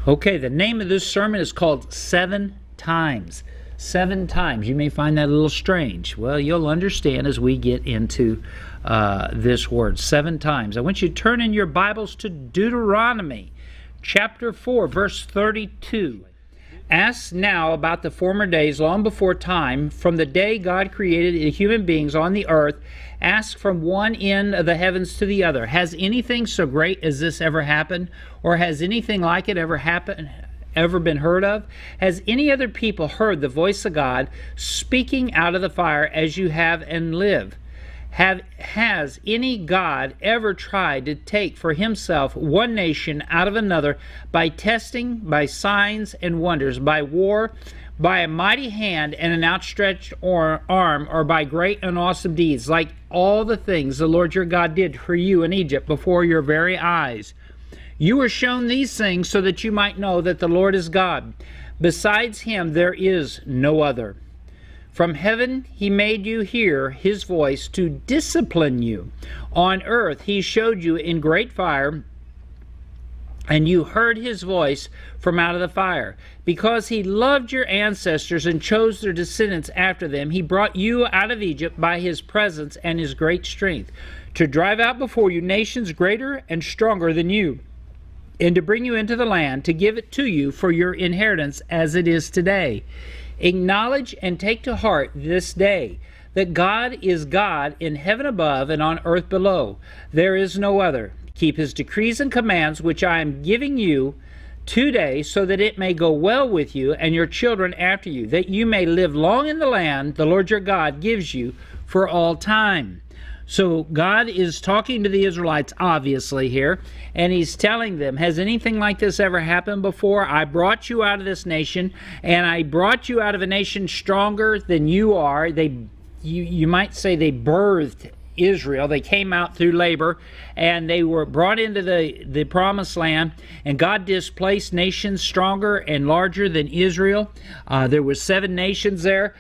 Okay, the name of this sermon is called 7 Times. 7 times. You may find that a little strange. Well, you'll understand as we get into this word. 7 times. I want you to turn in your Bibles to Deuteronomy chapter 4, verse 32. Ask now about the former days, long before time, from the day God created the human beings on the earth. Ask from one end of the heavens to the other. Has anything so great as this ever happened? Or has anything like it ever been heard of? Has any other people heard the voice of God speaking out of the fire as you have and live? Has any God ever tried to take for himself one nation out of another by testing, by signs and wonders, by war, by a mighty hand and an outstretched arm, or by great and awesome deeds, like all the things the Lord your God did for you in Egypt before your very eyes? You were shown these things so that you might know that the Lord is God. Besides him there is no other. From heaven he made you hear his voice to discipline you. On earth he showed you in great fire, and you heard his voice from out of the fire. Because he loved your ancestors and chose their descendants after them, he brought you out of Egypt by his presence and his great strength, to drive out before you nations greater and stronger than you, and to bring you into the land, to give it to you for your inheritance as it is today. Acknowledge and take to heart this day that God is God in heaven above and on earth below. There is no other. Keep his decrees and commands, which I am giving you today, so that it may go well with you and your children after you, that you may live long in the land the Lord your God gives you for all time. So God is talking to the Israelites, obviously, here, and he's telling them, has anything like this ever happened before? I brought you out of this nation, and I brought you out of a nation stronger than you are. You might say they birthed Israel. They came out through labor, and they were brought into the promised land, and God displaced nations stronger and larger than Israel. There were 7 nations there.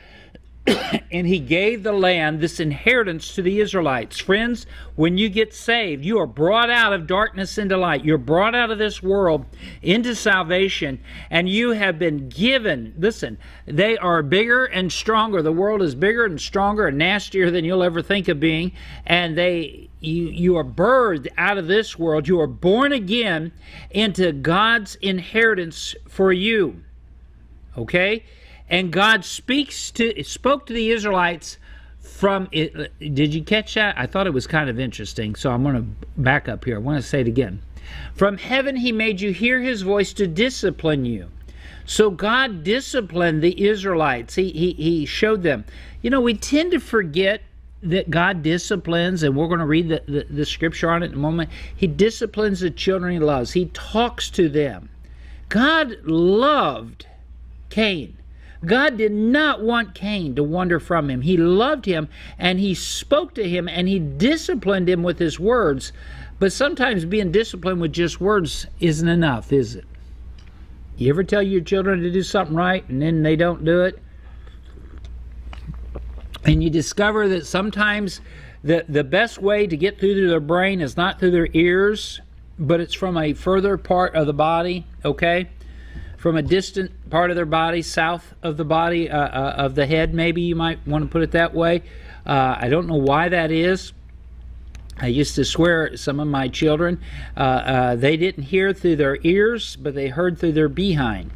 And he gave the land, this inheritance, to the Israelites. Friends, when you get saved, you are brought out of darkness into light. You're brought out of this world into salvation, and you have been given, listen, they are bigger and stronger. The world is bigger and stronger and nastier than you'll ever think of being, and you are birthed out of this world. You are born again into God's inheritance for you. Okay? And God spoke to the Israelites from it. Did you catch that? I thought it was kind of interesting, so I'm going to back up here. I want to say it again. From heaven he made you hear his voice to discipline you. So God disciplined the Israelites. He showed them. You know, we tend to forget that God disciplines, and we're going to read the scripture on it in a moment. He disciplines the children he loves. He talks to them. God loved Cain. God did not want Cain to wander from him. He loved him, and he spoke to him, and he disciplined him with his words. But sometimes being disciplined with just words isn't enough, is it? You ever tell your children to do something right, and then they don't do it? And you discover that sometimes the best way to get through to their brain is not through their ears, but it's from a further part of the body, okay? From a distant part of their body, south of the body, of the head, maybe you might want to put it that way. I don't know why that is. I used to swear at some of my children. They didn't hear through their ears, but they heard through their behind.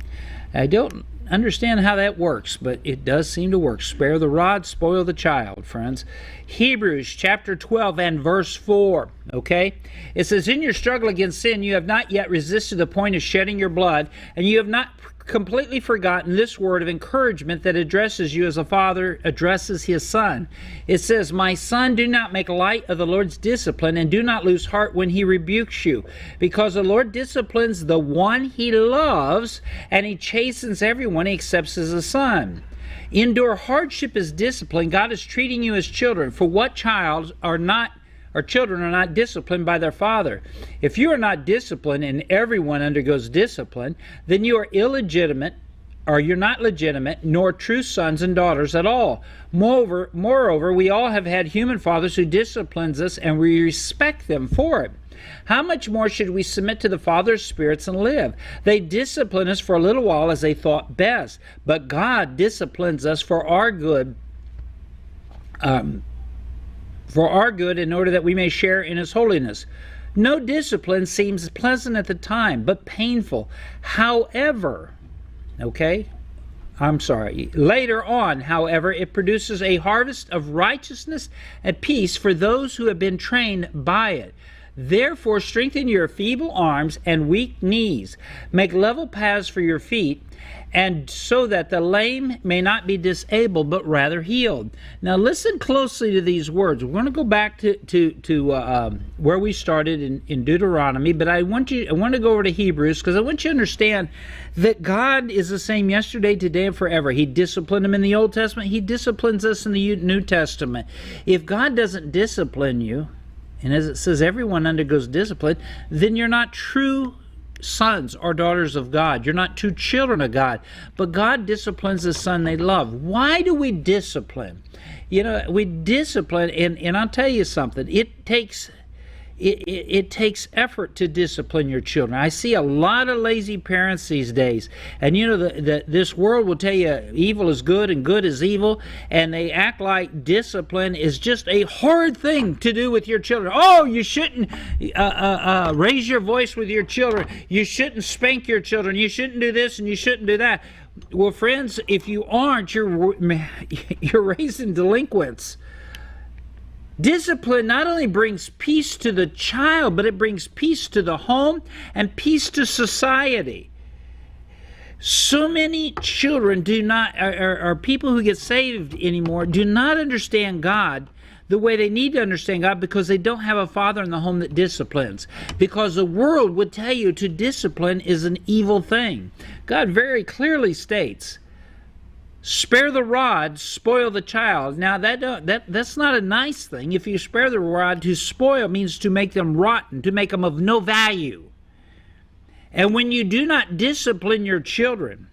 I don't understand how that works, but it does seem to work. Spare the rod, spoil the child, friends. Hebrews chapter 12 and verse 4, okay? It says, in your struggle against sin, you have not yet resisted the point of shedding your blood, and you have not completely forgotten this word of encouragement that addresses you as a father addresses his son. It says, my son, do not make light of the Lord's discipline, and do not lose heart when he rebukes you, because the Lord disciplines the one he loves, and he chastens everyone he accepts as a son. Endure hardship as discipline. God is treating you as children. For what children are not disciplined by their father? If you are not disciplined, and everyone undergoes discipline, then you are illegitimate, or you're not legitimate, nor true sons and daughters at all. Moreover, we all have had human fathers who disciplines us, and we respect them for it. How much more should we submit to the Father's spirits and live? They discipline us for a little while as they thought best, but God disciplines us for our good, in order that we may share in His holiness. No discipline seems pleasant at the time, but painful. Later on, however, it produces a harvest of righteousness and peace for those who have been trained by it. Therefore, strengthen your feeble arms and weak knees. Make level paths for your feet, and so that the lame may not be disabled, but rather healed. Now, listen closely to these words. We're going to go back to where we started in Deuteronomy, but I want to go over to Hebrews, because I want you to understand that God is the same yesterday, today, and forever. He disciplined them in the Old Testament. He disciplines us in the New Testament. If God doesn't discipline you, and as it says, everyone undergoes discipline, then you're not true sons or daughters of God. You're not true children of God. But God disciplines the son they love. Why do we discipline? We discipline, and I'll tell you something. It takes effort to discipline your children. I see a lot of lazy parents these days, and this world will tell you evil is good and good is evil, and they act like discipline is just a hard thing to do with your children. Oh, you shouldn't raise your voice with your children. You shouldn't spank your children. You shouldn't do this and you shouldn't do that. Well, friends, if you aren't, you're raising delinquents. Discipline not only brings peace to the child, but it brings peace to the home and peace to society. So many children or people who get saved anymore do not understand God the way they need to understand God, because they don't have a father in the home that disciplines. Because the world would tell you to discipline is an evil thing. God very clearly states, spare the rod, spoil the child. Now that's not a nice thing. If you spare the rod, to spoil means to make them rotten, to make them of no value. And when you do not discipline your children,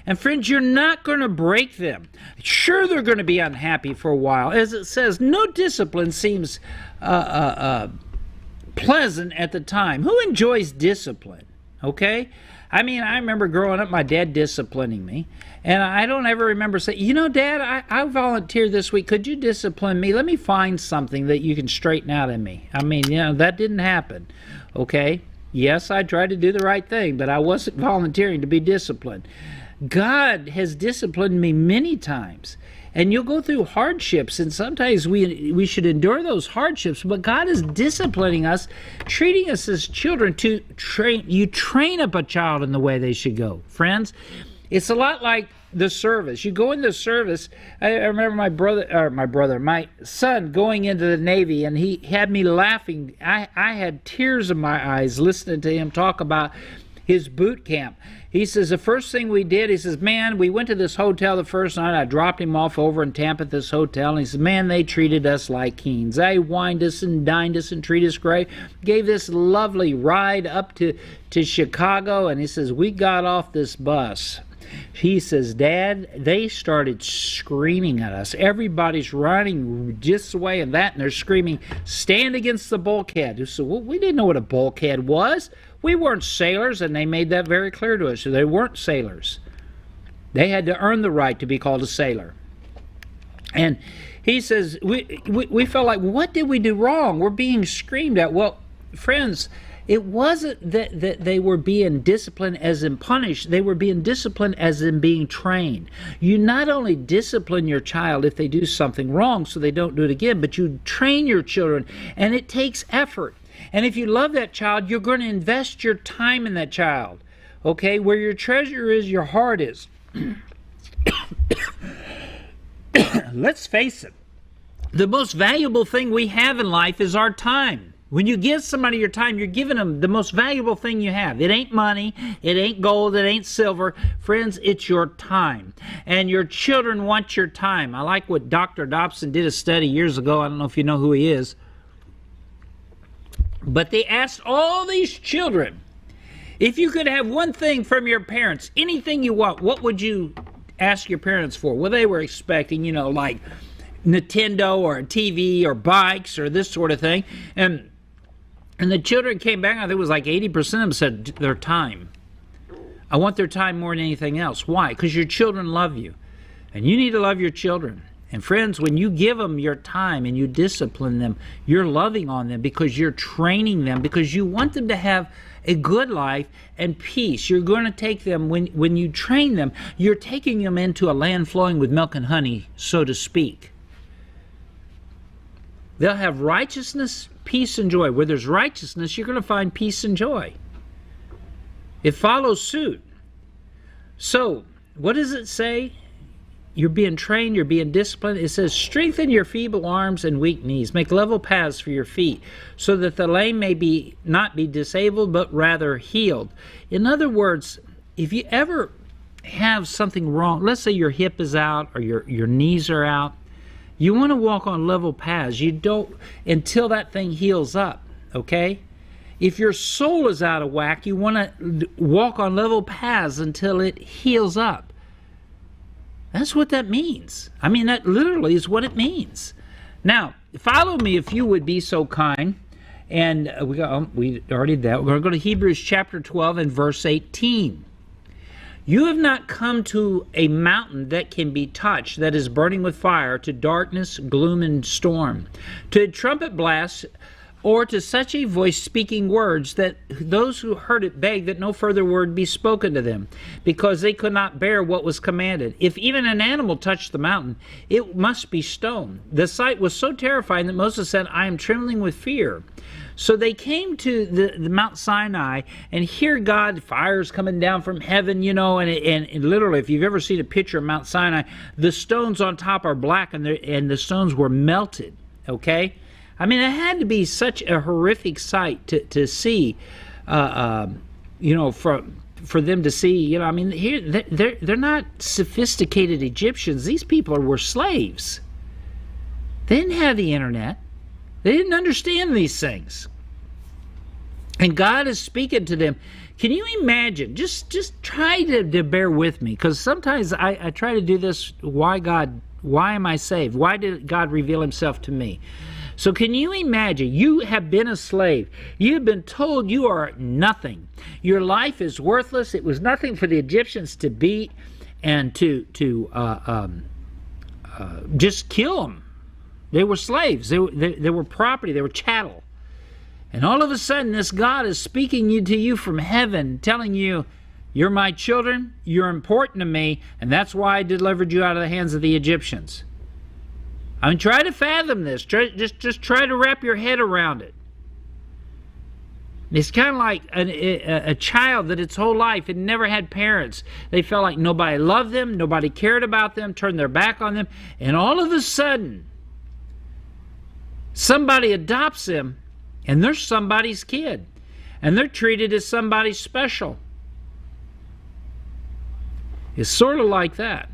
and friends, you're not going to break them. Sure, they're going to be unhappy for a while. As it says, no discipline seems pleasant at the time. Who enjoys discipline? Okay? I mean, I remember growing up, my dad disciplining me. And I don't ever remember saying, Dad, I volunteered this week. Could you discipline me? Let me find something that you can straighten out in me. I mean, that didn't happen. Okay? Yes, I tried to do the right thing, but I wasn't volunteering to be disciplined. God has disciplined me many times. And you'll go through hardships, and sometimes we should endure those hardships, but God is disciplining us, treating us as children to train. You train up a child in the way they should go. Friends, it's a lot like the service. You go into the service. I remember my son going into the Navy, and he had me laughing. I had tears in my eyes listening to him talk about his boot camp. He says, the first thing we did, he says, man, we went to this hotel the first night. I dropped him off over in Tampa at this hotel. And he says, man, they treated us like kings. They wined us and dined us and treated us great. Gave this lovely ride up to Chicago. And he says, we got off this bus. He says, Dad, they started screaming at us. Everybody's running this way and that, and they're screaming, stand against the bulkhead. He said, well, we didn't know what a bulkhead was. We weren't sailors, and they made that very clear to us. They weren't sailors. They had to earn the right to be called a sailor. And he says, we felt like, what did we do wrong? We're being screamed at. Well, friends, it wasn't that they were being disciplined as in punished. They were being disciplined as in being trained. You not only discipline your child if they do something wrong so they don't do it again, but you train your children, and it takes effort. And if you love that child, you're going to invest your time in that child. Okay? Where your treasure is, your heart is. Let's face it. The most valuable thing we have in life is our time. When you give somebody your time, you're giving them the most valuable thing you have. It ain't money, it ain't gold, it ain't silver. Friends, it's your time. And your children want your time. I like what Dr. Dobson did a study years ago. I don't know if you know who he is. But they asked all these children, if you could have one thing from your parents, anything you want, what would you ask your parents for? Well, they were expecting, like Nintendo or a TV or bikes or this sort of thing. And And the children came back, I think it was like 80% of them said their time. I want their time more than anything else. Why? Because your children love you. And you need to love your children. And friends, when you give them your time and you discipline them, you're loving on them because you're training them, because you want them to have a good life and peace. You're going to take them, when you train them, you're taking them into a land flowing with milk and honey, so to speak. They'll have righteousness, peace, and joy. Where there's righteousness, you're going to find peace and joy. It follows suit. So, what does it say? You're being trained, you're being disciplined. It says, strengthen your feeble arms and weak knees. Make level paths for your feet, so that the lame may not be disabled, but rather healed. In other words, if you ever have something wrong, let's say your hip is out or your knees are out, you want to walk on level paths. You don't until that thing heals up, okay? If your soul is out of whack, you want to walk on level paths until it heals up. That's what that means. I mean, that literally is what it means. Now, follow me if you would be so kind. And we already did that. We're going to go to Hebrews chapter 12 and verse 18. You have not come to a mountain that can be touched, that is burning with fire, to darkness, gloom, and storm, to a trumpet blast, or to such a voice speaking words that those who heard it begged that no further word be spoken to them, because they could not bear what was commanded. If even an animal touched the mountain, it must be stoned. The sight was so terrifying that Moses said, I am trembling with fear. So they came to the Mount Sinai, and here God, fire's coming down from heaven, you know, and literally, if you've ever seen a picture of Mount Sinai, the stones on top are black, and the stones were melted, okay? I mean, it had to be such a horrific sight to see, you know, for them to see, you know, I mean, here they're not sophisticated Egyptians. These people were slaves. They didn't have the internet. They didn't understand these things. And God is speaking to them. Can you imagine? Just try to bear with me, because sometimes I try to do this. Why God? Why am I saved? Why did God reveal himself to me? So can you imagine? You have been a slave. You have been told you are nothing. Your life is worthless. It was nothing for the Egyptians to beat and to just kill them. They were slaves. They were property. They were chattel. And all of a sudden, this God is speaking to you from heaven, telling you, you're my children, you're important to me, and that's why I delivered you out of the hands of the Egyptians. I mean, try to fathom this. Just try to wrap your head around it. It's kind of like a child that its whole life had never had parents. They felt like nobody loved them, nobody cared about them, turned their back on them, and all of a sudden, somebody adopts them, and they're somebody's kid, and they're treated as somebody special. It's sort of like that.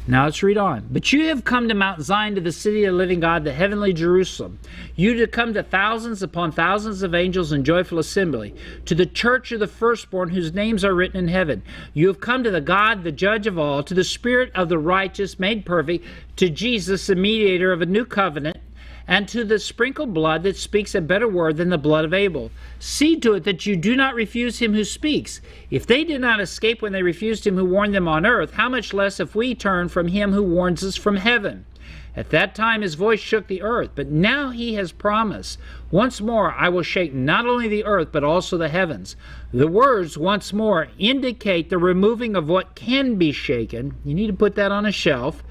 Now let's read on. But you have come to Mount Zion, to the city of the living God, the heavenly Jerusalem. You to come to thousands upon thousands of angels in joyful assembly, to the church of the firstborn whose names are written in heaven. You have come to the God, the judge of all, to the Spirit of the righteous made perfect, to Jesus, the mediator of a new covenant, and to the sprinkled blood that speaks a better word than the blood of Abel. See to it that you do not refuse him who speaks. If they did not escape when they refused him who warned them on earth, how much less if we turn from him who warns us from heaven? At that time his voice shook the earth, but now he has promised, once more I will shake not only the earth but also the heavens. The words once more indicate the removing of what can be shaken. You need to put that on a shelf.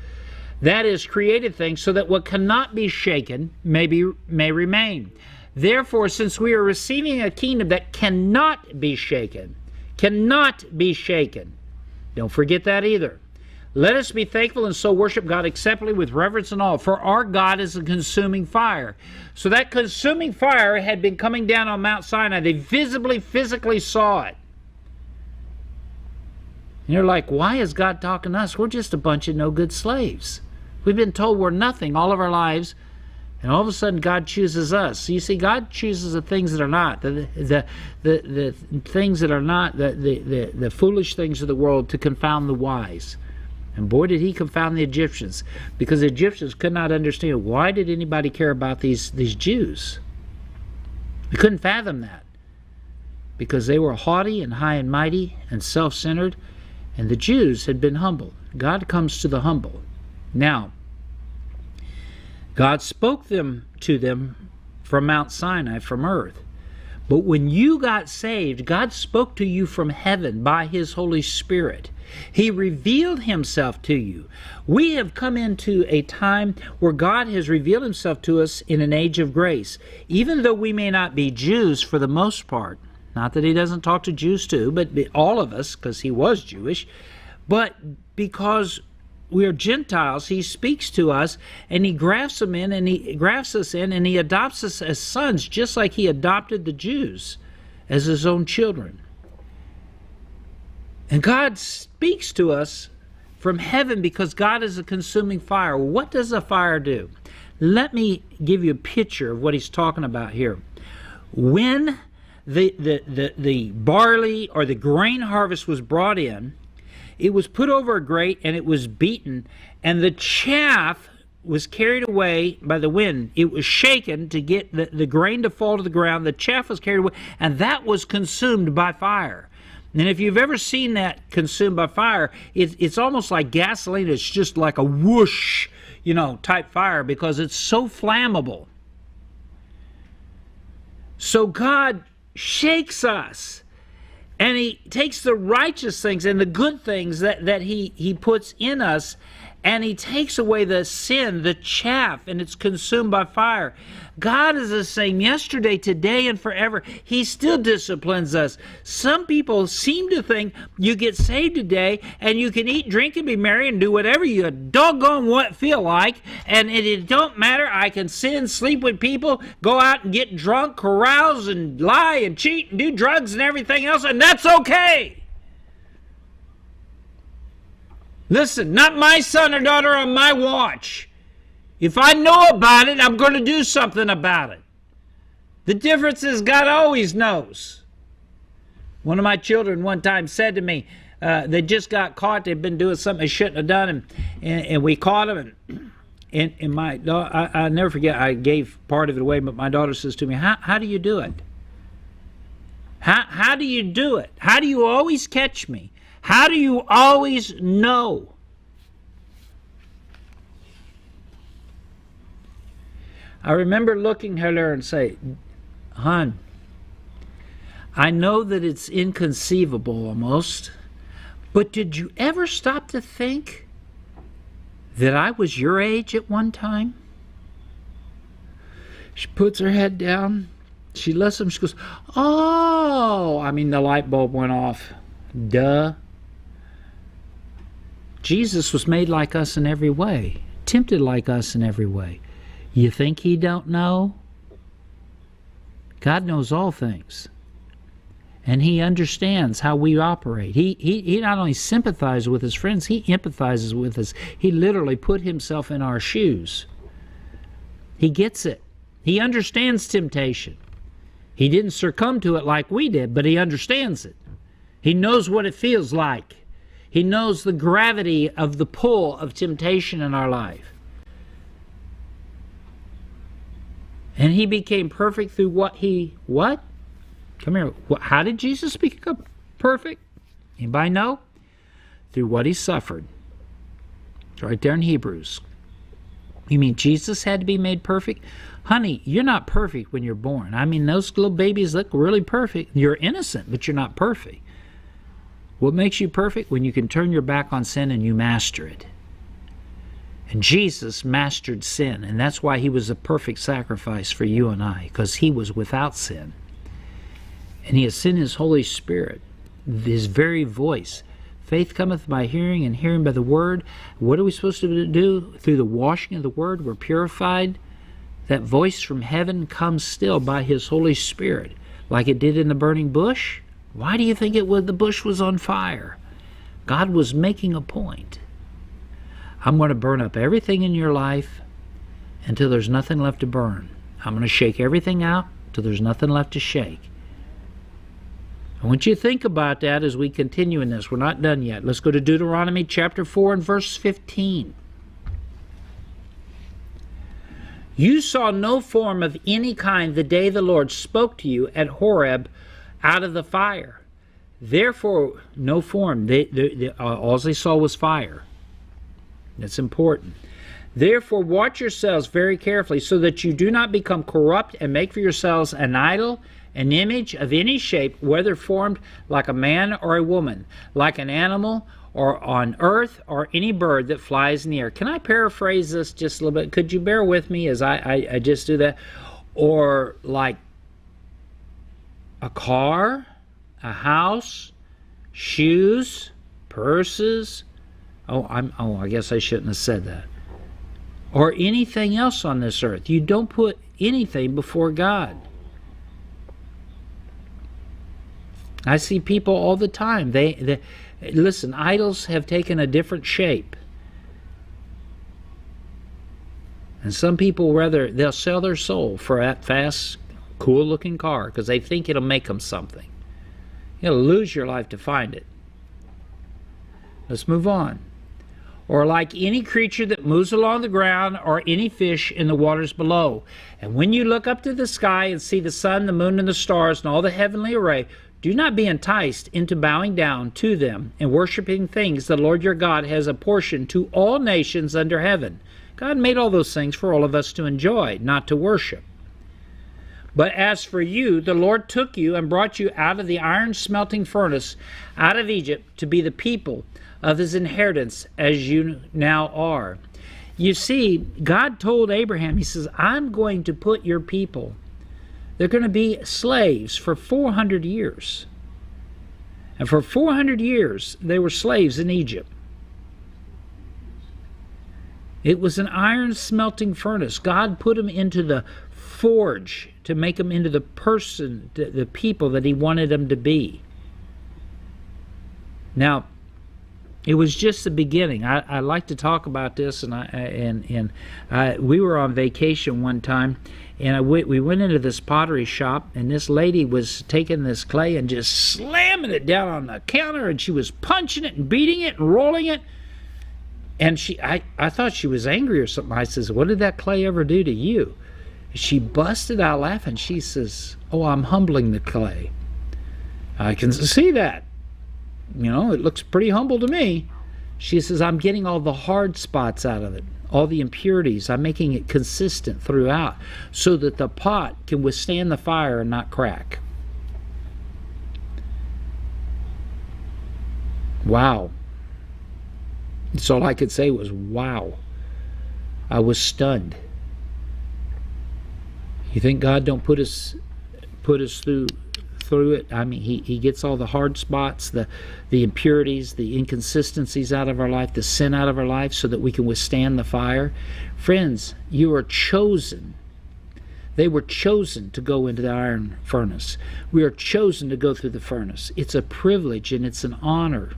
That is, created things, so that what cannot be shaken may remain. Therefore, since we are receiving a kingdom that cannot be shaken, don't forget that either. Let us be thankful and so worship God acceptably with reverence and awe, for our God is a consuming fire. So that consuming fire had been coming down on Mount Sinai. They visibly, physically saw it. And you're like, why is God talking to us? We're just a bunch of no-good slaves. We've been told we're nothing all of our lives, and all of a sudden God chooses us. So you see, God chooses the things that are not, the things that are not, the foolish things of the world, to confound the wise. And boy, did he confound the Egyptians, because the Egyptians could not understand, why did anybody care about these Jews? We couldn't fathom that because they were haughty and high and mighty and self-centered, and the Jews had been humble. God comes to the humble. Now, God spoke to them from Mount Sinai, from earth. But when you got saved, God spoke to you from heaven by His Holy Spirit. He revealed Himself to you. We have come into a time where God has revealed Himself to us in an age of grace. Even though we may not be Jews for the most part, not that He doesn't talk to Jews too, but all of us, because He was Jewish, but because we are Gentiles, He speaks to us, and He grafts them in, and He grafts us in, and He adopts us as sons, just like He adopted the Jews as His own children. And God speaks to us from heaven because God is a consuming fire. What does a fire do? Let me give you a picture of what He's talking about here. When the barley or the grain harvest was brought in, it was put over a grate and it was beaten, and the chaff was carried away by the wind. It was shaken to get the grain to fall to the ground. The chaff was carried away, and that was consumed by fire. And if you've ever seen that consumed by fire, it's almost like gasoline. It's just like a whoosh, type fire, because it's so flammable. So God shakes us, and He takes the righteous things and the good things that He puts in us, and He takes away the sin, the chaff, and it's consumed by fire. God is the same yesterday, today, and forever. He still disciplines us. Some people seem to think you get saved today and you can eat, drink, and be merry and do whatever you doggone feel like, and it don't matter. I can sin, sleep with people, go out and get drunk, carouse, and lie and cheat and do drugs and everything else, and that's okay. Listen, not my son or daughter on my watch. If I know about it, I'm going to do something about it. The difference is God always knows. One of my children one time said to me, they just got caught. They'd been doing something they shouldn't have done, and we caught them. And my daughter, I never forget, I gave part of it away, but my daughter says to me, how do you do it? How do you do it? How do you always catch me? How do you always know? I remember looking at her and say, hon, I know that it's inconceivable almost, but did you ever stop to think that I was your age at one time? She puts her head down. She listens. She goes, oh, the light bulb went off. Duh. Jesus was made like us in every way, tempted like us in every way. You think He don't know? God knows all things. And He understands how we operate. He not only sympathizes with His friends, He empathizes with us. He literally put Himself in our shoes. He gets it. He understands temptation. He didn't succumb to it like we did, but He understands it. He knows what it feels like. He knows the gravity of the pull of temptation in our life. And He became perfect through what? Come here. How did Jesus become perfect? Anybody know? Through what He suffered. It's right there in Hebrews. You mean Jesus had to be made perfect? Honey, you're not perfect when you're born. Those little babies look really perfect. You're innocent, but you're not perfect. What makes you perfect? When you can turn your back on sin and you master it. And Jesus mastered sin, and that's why He was a perfect sacrifice for you and I, because He was without sin. And He has sent His Holy Spirit, His very voice. Faith cometh by hearing, and hearing by the Word. What are we supposed to do? Through the washing of the Word, we're purified. That voice from heaven comes still by His Holy Spirit, like it did in the burning bush. Why do you think the bush was on fire? God was making a point. I'm going to burn up everything in your life until there's nothing left to burn. I'm going to shake everything out until there's nothing left to shake. I want you to think about that as we continue in this. We're not done yet. Let's go to Deuteronomy chapter 4 and verse 15. You saw no form of any kind the day the Lord spoke to you at Horeb out of the fire. Therefore, no form. All they saw was fire. That's important. Therefore, watch yourselves very carefully so that you do not become corrupt and make for yourselves an idol, an image of any shape, whether formed like a man or a woman, like an animal or on earth, or any bird that flies in the air. Can I paraphrase this just a little bit? Could you bear with me as I just do that? Or like a car, a house, shoes, purses. I guess I shouldn't have said that. Or anything else on this earth. You don't put anything before God. I see people all the time. They listen, idols have taken a different shape. And some people they'll sell their soul for that fast, cool-looking car because they think it'll make them something. You'll lose your life to find it. Let's move on. Or like any creature that moves along the ground, or any fish in the waters below. And when you look up to the sky and see the sun, the moon, and the stars, and all the heavenly array, do not be enticed into bowing down to them and worshiping things the Lord your God has apportioned to all nations under heaven. God made all those things for all of us to enjoy, not to worship. But as for you, the Lord took you and brought you out of the iron smelting furnace, out of Egypt, to be the people of his inheritance, as you now are. You see, God told Abraham, he says, I'm going to put your people, they're going to be slaves for 400 years. And for 400 years, they were slaves in Egypt. It was an iron smelting furnace. God put them into the forge to make them into the person, the people that he wanted them to be. Now, it was just the beginning. I like to talk about this, and we were on vacation one time, and we went into this pottery shop, and this lady was taking this clay and just slamming it down on the counter, and she was punching it and beating it and rolling it. And I thought she was angry or something. I says, what did that clay ever do to you? She busted out laughing. She says, oh, I'm humbling the clay. I can see that. You know, it looks pretty humble to me. She says, I'm getting all the hard spots out of it, all the impurities. I'm making it consistent throughout so that the pot can withstand the fire and not crack. Wow. That's all I could say was, wow. I was stunned. You think God don't put us through it? I mean, he gets all the hard spots, the impurities, the inconsistencies out of our life, the sin out of our life, so that we can withstand the fire. Friends, you are chosen. They were chosen to go into the iron furnace. We are chosen to go through the furnace. It's a privilege and it's an honor,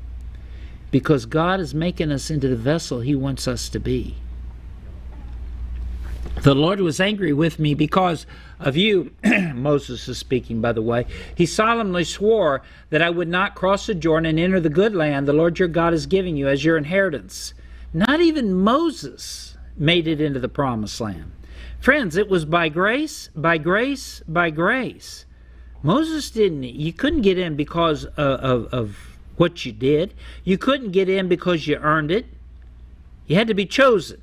because God is making us into the vessel he wants us to be. The Lord was angry with me because of you. Moses is speaking, by the way. He solemnly swore that I would not cross the Jordan and enter the good land the Lord your God is giving you as your inheritance. Not even Moses made it into the promised land. Friends, it was by grace, by grace, by grace. Moses didn't. You couldn't get in because of what you did. You couldn't get in because you earned it. You had to be chosen.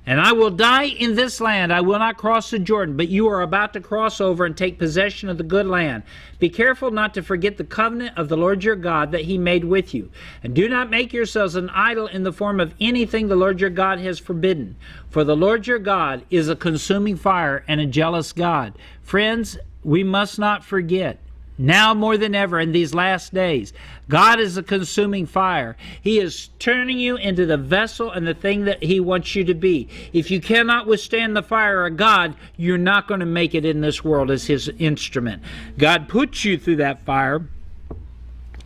And I will die in this land. I will not cross the Jordan, but you are about to cross over and take possession of the good land. Be careful not to forget the covenant of the Lord your God that he made with you. And do not make yourselves an idol in the form of anything the Lord your God has forbidden. For the Lord your God is a consuming fire and a jealous God. Friends, we must not forget, now more than ever in these last days, God is a consuming fire. He is turning you into the vessel and the thing that he wants you to be. If you cannot withstand the fire of God, you're not going to make it in this world as his instrument. God puts you through that fire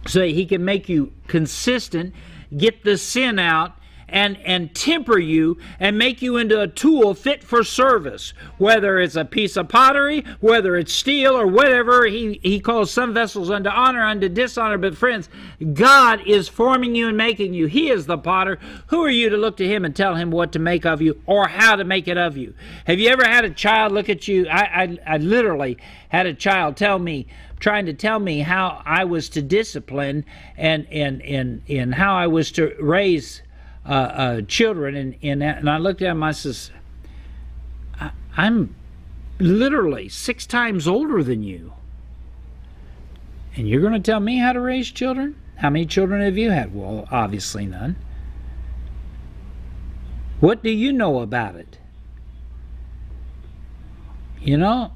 so that he can make you consistent, get the sin out, and temper you and make you into a tool fit for service, whether it's a piece of pottery, whether it's steel or whatever. He calls some vessels unto honor, unto dishonor. But friends, God is forming you and making you. He is the potter. Who are you to look to him and tell him what to make of you or how to make it of you? Have you ever had a child look at you? I literally had a child trying to tell me how I was to discipline and how I was to raise children, and I looked at him. I says, I'm literally 6 times older than you, and you're going to tell me how to raise children? How many children have you had? Well, obviously none. What do you know about it? You know,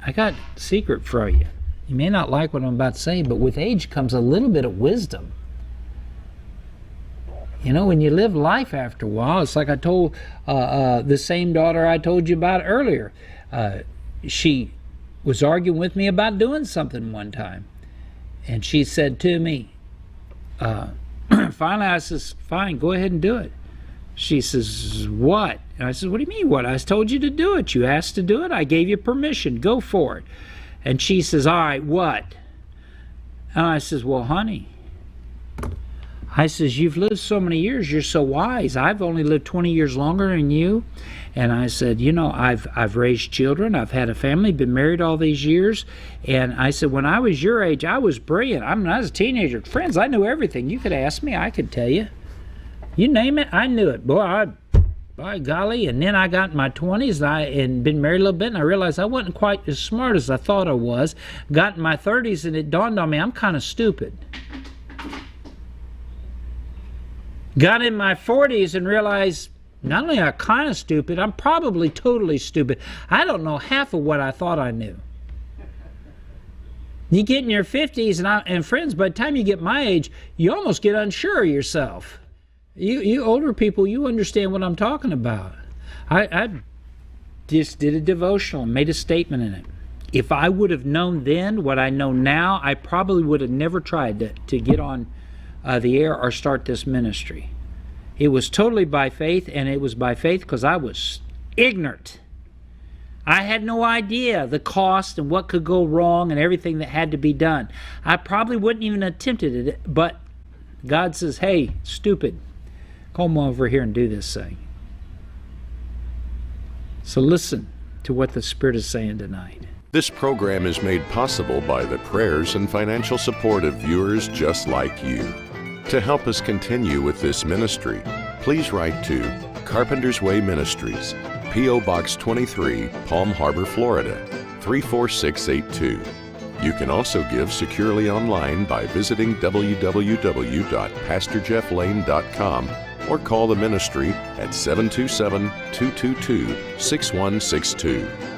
I got a secret for you. You may not like what I'm about to say, but with age comes a little bit of wisdom. You know, when you live life after a while, it's like I told the same daughter I told you about earlier. She was arguing with me about doing something one time. And she said to me, finally I says, fine, go ahead and do it. She says, what? And I said, what do you mean what? I told you to do it. You asked to do it. I gave you permission. Go for it. And she says, all right, what? And I says, well, honey, I says, you've lived so many years. You're so wise. I've only lived 20 years longer than you. And I said, you know, I've raised children. I've had a family, been married all these years. And I said, when I was your age, I was brilliant. I was a teenager. Friends, I knew everything. You could ask me. I could tell you. You name it, I knew it. Boy, by golly. And then I got in my 20s and been married a little bit, and I realized I wasn't quite as smart as I thought I was. Got in my 30s, and it dawned on me I'm kind of stupid. Got in my 40s and realized not only am I kind of stupid, I'm probably totally stupid. I don't know half of what I thought I knew. You get in your 50s, and friends, by the time you get my age, you almost get unsure of yourself. You older people, you understand what I'm talking about. I just did a devotional and made a statement in it. If I would have known then what I know now, I probably would have never tried to get on the air or start this ministry. It was totally by faith, and it was by faith because I was ignorant. I had no idea the cost and what could go wrong and everything that had to be done. I probably wouldn't even attempted it, but God says, hey, stupid, come over here and do this thing. So listen to what the Spirit is saying tonight. This program is made possible by the prayers and financial support of viewers just like you. To help us continue with this ministry, please write to Carpenters Way Ministries, P.O. Box 23, Palm Harbor, Florida, 34682. You can also give securely online by visiting www.pastorjefflane.com or call the ministry at 727-222-6162.